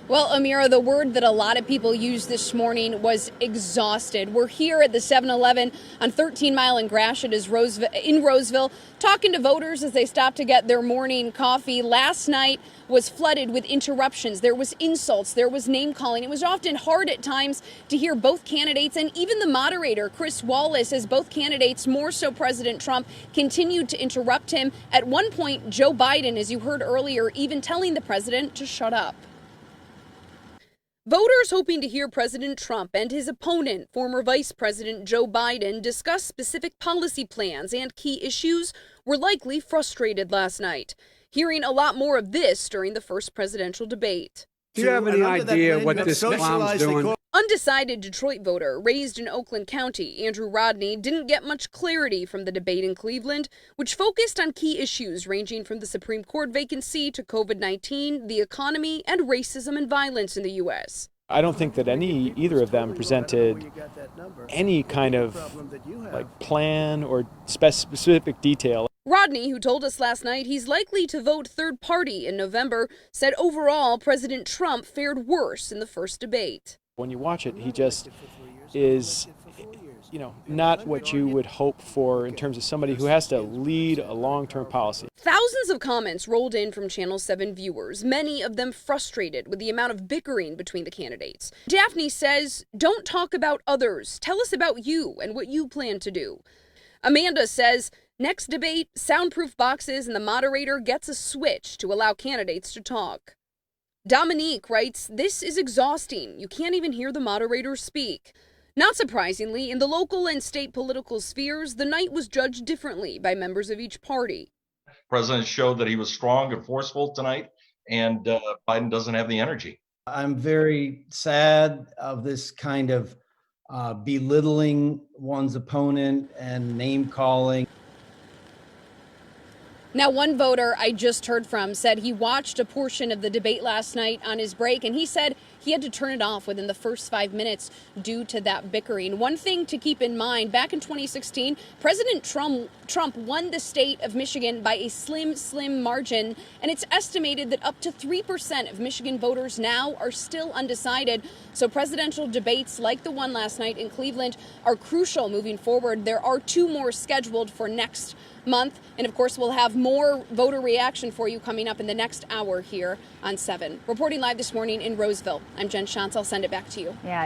Well, Amira, the word that a lot of people used this morning was exhausted. We're here at the 7-Eleven on 13 Mile and Gratiot in Roseville, talking to voters as they stop to get their morning coffee. Last night was flooded with interruptions. There was insults. There was name calling. It was often hard at times to hear both candidates and even the moderator, Chris Wallace, as both candidates, more so President Trump, continued to interrupt him. At one point, Joe Biden, as you heard earlier, even telling the president to shut up. Voters hoping to hear President Trump and his opponent, former Vice President Joe Biden, discuss specific policy plans and key issues were likely frustrated last night. Hearing a lot more of this during the first presidential debate. Do you have any idea what this clown's doing? Undecided Detroit voter raised in Oakland County, Andrew Rodney, didn't get much clarity from the debate in Cleveland, which focused on key issues ranging from the Supreme Court vacancy to COVID-19, the economy, and racism and violence in the U.S. I don't think that either of them presented any kind of plan or specific detail. Rodney, who told us last night he's likely to vote third party in November, said overall President Trump fared worse in the first debate. When you watch it, he just is, not what you would hope for in terms of somebody who has to lead a long-term policy. Thousands of comments rolled in from Channel 7 viewers, many of them frustrated with the amount of bickering between the candidates. Daphne says, "Don't talk about others. Tell us about you and what you plan to do." Amanda says, "Next debate, soundproof boxes and the moderator gets a switch to allow candidates to talk." Dominique writes, "This is exhausting. You can't even hear the moderator speak." Not surprisingly, in the local and state political spheres, the night was judged differently by members of each party. The president showed that he was strong and forceful tonight, and Biden doesn't have the energy. I'm very sad of this kind of belittling one's opponent and name calling. Now, one voter I just heard from said he watched a portion of the debate last night on his break, and he said he had to turn it off within the first 5 minutes due to that bickering. One thing to keep in mind, back in 2016, President Trump won the state of Michigan by a slim margin, and it's estimated that up to 3% of Michigan voters now are still undecided. So presidential debates like the one last night in Cleveland are crucial moving forward. There are 2 more scheduled for next month, and of course we'll have more voter reaction for you coming up in the next hour here on 7. Reporting live this morning in Roseville, I'm Jen Shantz. I'll send it back to you. Yeah.